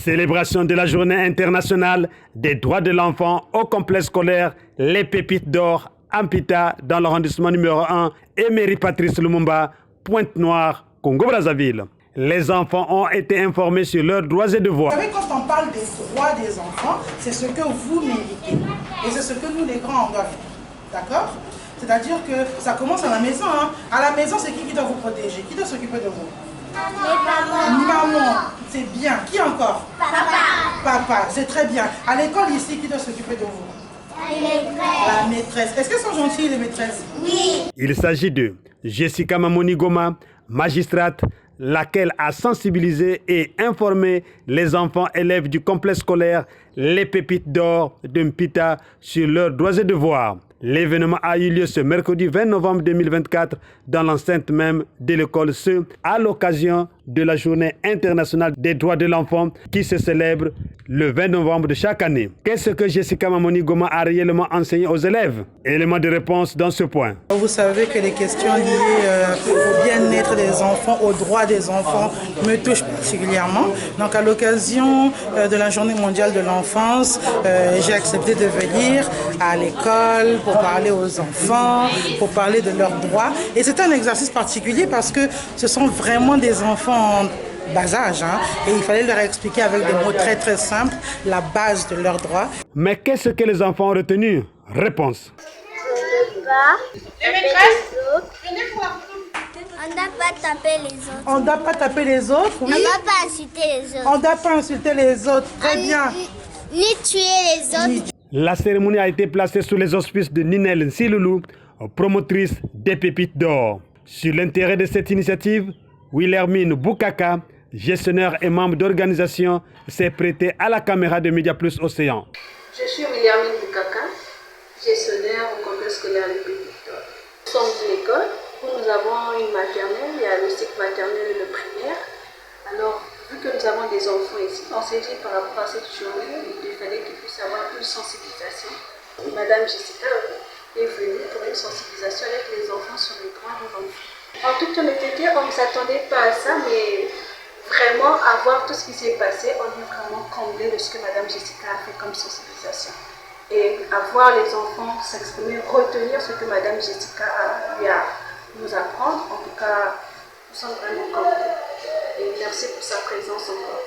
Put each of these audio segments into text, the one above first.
Célébration de la journée internationale des droits de l'enfant au complexe scolaire Les Pépites d'Or, Ampita, dans l'arrondissement numéro 1, Emery Patrice Lumumba, Pointe-Noire, Congo-Brazzaville. Les enfants ont été informés sur leurs droits et devoirs. Vous savez, quand on parle des droits des enfants, c'est ce que vous méritez. Et c'est ce que nous, les grands, on doit faire. D'accord? C'est-à-dire que ça commence à la maison. Hein. À la maison, c'est qui doit vous protéger? Qui doit s'occuper de vous? Maman, c'est bien. Qui encore? Papa, c'est très bien. À l'école ici, qui doit s'occuper de vous? La maîtresse. Est-ce qu'elles sont gentilles, les maîtresses? Oui. Il s'agit de Jessica Mamoni Goma, magistrate, laquelle a sensibilisé et informé les enfants élèves du complexe scolaire Les Pépites d'Or de Mpita sur leurs droits et devoirs. L'événement a eu lieu ce mercredi 20 novembre 2024 dans l'enceinte même de l'école CE à l'occasion de la Journée internationale des droits de l'enfant qui se célèbre le 20 novembre de chaque année. Qu'est-ce que Jessica Mamoni Goma a réellement enseigné aux élèves? Élément de réponse dans ce point. Vous savez que les questions liées au bien-être des enfants, aux droits des enfants me touchent particulièrement. Donc à l'occasion de la Journée mondiale de l'enfance, j'ai accepté de venir à l'école pour parler aux enfants, pour parler de leurs droits. Et c'est un exercice particulier parce que ce sont vraiment des enfants en bas âge. Hein, et il fallait leur expliquer avec des mots très très simples la base de leurs droits. Mais qu'est-ce que les enfants ont retenu? Réponse. Les maîtresses, on ne doit pas taper les autres. On ne doit pas taper les autres, oui. On ne doit pas insulter les autres. On ne doit pas insulter les autres, très bien. Ni tuer les autres. La cérémonie a été placée sous les auspices de Ninel Nsiloulou, promotrice des Pépites d'Or. Sur l'intérêt de cette initiative, Wilhelmine Boukaka, gestionnaire et membre d'organisation, s'est prêté à la caméra de Média Plus Océan. Je suis Wilhelmine Boukaka, gestionnaire au complexe scolaire Les Pépites d'Or. Nous sommes une école où nous avons une maternelle, il y a le cycle maternel et le primaire. Alors, vu que nous avons des enfants ici, on s'est dit par rapport à cette journée, il fallait qu'ils puissent avoir une sensibilisation. Madame Jessica est venue pour une sensibilisation avec les enfants sur les droits de l'enfant. En toute honnêteté, on ne s'attendait pas à ça, mais vraiment, à voir tout ce qui s'est passé, on est vraiment comblé de ce que Madame Jessica a fait comme sensibilisation. Et à voir les enfants s'exprimer, retenir ce que Madame Jessica a eu à nous apprendre, en tout cas, nous sommes vraiment comblés. Et merci pour sa présence encore.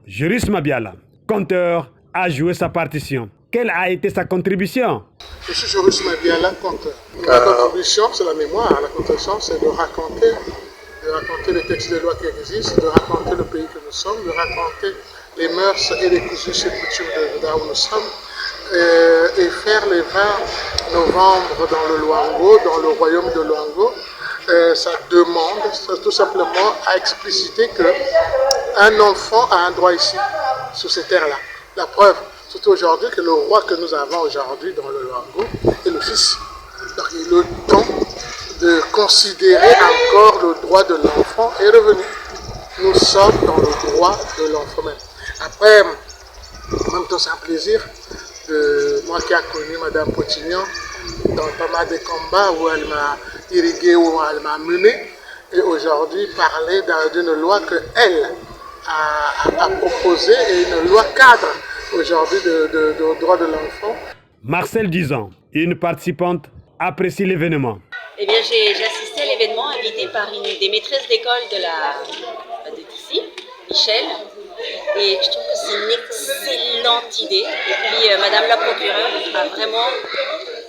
Juris Mabiala, conteur, a joué sa partition. Quelle a été sa contribution? Je suis Juris Mabiala, conteur. La contribution, c'est la mémoire. La contribution, c'est de raconter les textes de loi qui existent, de raconter le pays que nous sommes, de raconter les mœurs et les coutumes de là où nous sommes, et faire les 20 novembre dans le Luango, dans le royaume de Luango. Ça demande tout simplement à expliciter qu'un enfant a un droit ici, sur ces terres-là. La preuve, surtout aujourd'hui, que le roi que nous avons aujourd'hui dans le Luango est le fils. Donc il est le temps de considérer encore le droit de l'enfant est revenu. Nous sommes dans le droit de l'enfant même. Après, en même temps, c'est un plaisir de moi qui a connu Madame Potignan dans pas mal de combats où elle m'a irrigué, où elle m'a mené, et aujourd'hui parler d'une loi qu'elle a proposée et une loi cadre aujourd'hui de droit de l'enfant. Marcel Dizan, une participante, apprécie l'événement. Eh bien, j'ai assisté à l'événement invité par une des maîtresses d'école d'ici, Michel. Et je trouve que c'est une excellente idée. Et puis, Madame la procureure a vraiment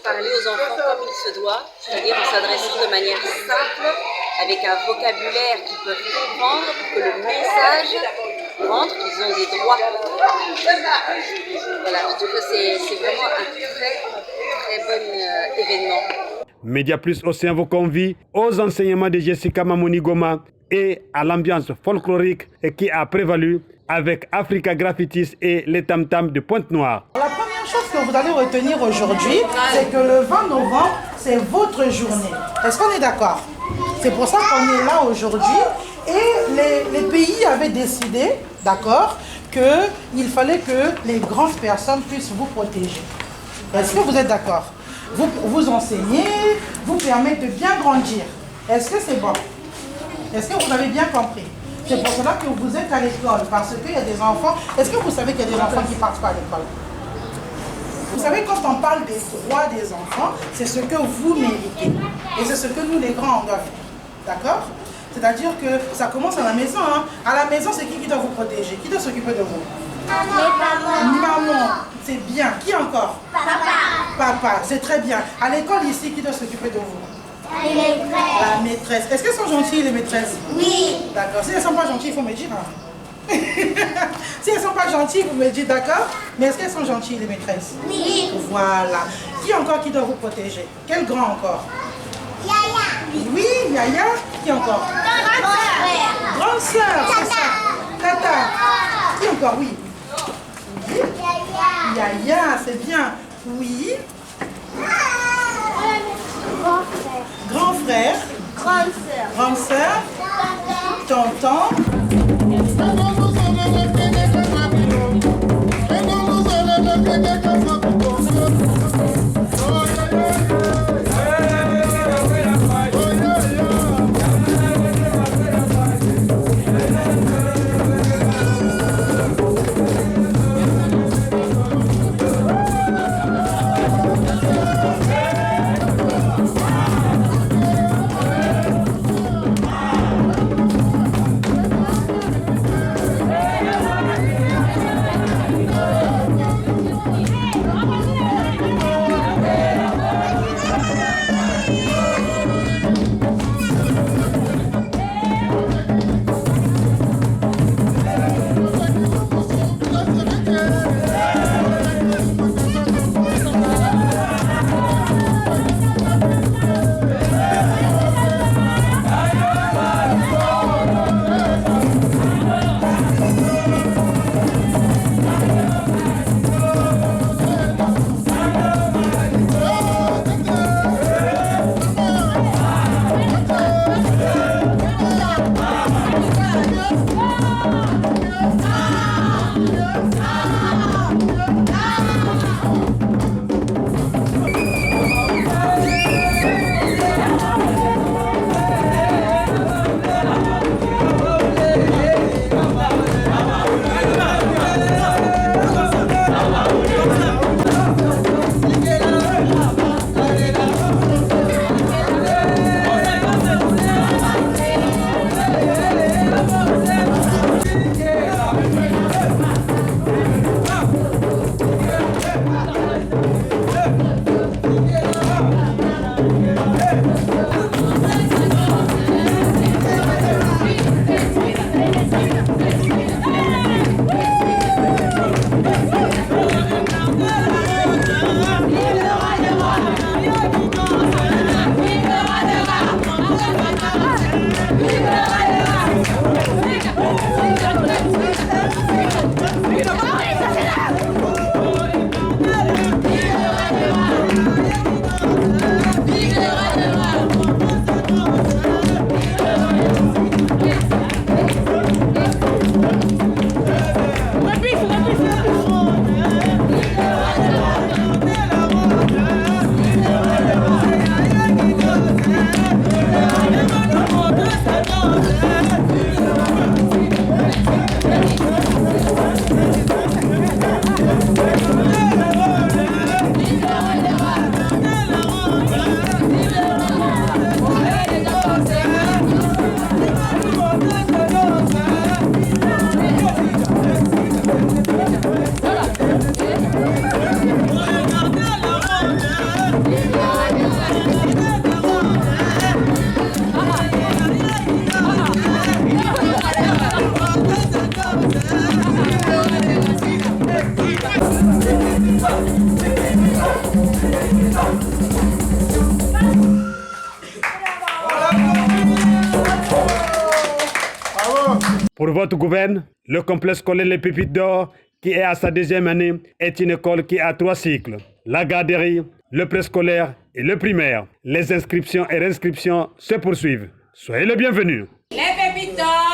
parlé aux enfants comme il se doit, c'est-à-dire en s'adressant de manière simple, avec un vocabulaire qu'ils peuvent comprendre pour que le message rentre, qu'ils ont des droits. Voilà, je trouve que c'est vraiment un très bon événement. Média Plus Océan vous convie aux enseignements de Jessica Mamoni Goma et à l'ambiance folklorique qui a prévalu avec Africa Graffitis et les tam-tams de Pointe-Noire. La première chose que vous allez retenir aujourd'hui, c'est que le 20 novembre, c'est votre journée. Est-ce qu'on est d'accord? C'est pour ça qu'on est là aujourd'hui. Et les pays avaient décidé, d'accord, qu'il fallait que les grandes personnes puissent vous protéger. Est-ce que vous êtes d'accord? Vous enseignez, vous permettez de bien grandir. Est-ce que c'est bon? Est-ce que vous avez bien compris? C'est pour cela que vous êtes à l'école, parce qu'il y a des enfants. Est-ce que vous savez qu'il y a des enfants qui ne partent pas à l'école? Vous savez, quand on parle des droits des enfants, c'est ce que vous méritez. Et c'est ce que nous, les grands, on doit faire. D'accord? C'est-à-dire que ça commence à la maison. Hein. À la maison, c'est qui doit vous protéger? Qui doit s'occuper de vous? Maman. C'est bien. Qui encore? Papa. C'est très bien. À l'école, ici, qui doit s'occuper de vous? La maîtresse. Est-ce qu'elles sont gentilles, les maîtresses? Oui. D'accord. Si elles ne sont pas gentilles, il faut me dire. Hein. Si elles ne sont pas gentilles, vous me dites d'accord. Mais est-ce qu'elles sont gentilles, les maîtresses? Oui. Voilà. Qui encore qui doit vous protéger? Quel grand encore? Yaya. Oui, Yaya. Qui encore? Grande sœur, c'est ça. Tata. Qui encore? Oui. Yaya, c'est bien. Oui. Grand frère. Grande sœur. Tonton. Pour votre gouverne, le complexe scolaire Les Pépites d'Or, qui est à sa 2e année, est une école qui a 3 cycles. La garderie, le préscolaire et le primaire. Les inscriptions et réinscriptions se poursuivent. Soyez les bienvenus. Les Pépites d'Or.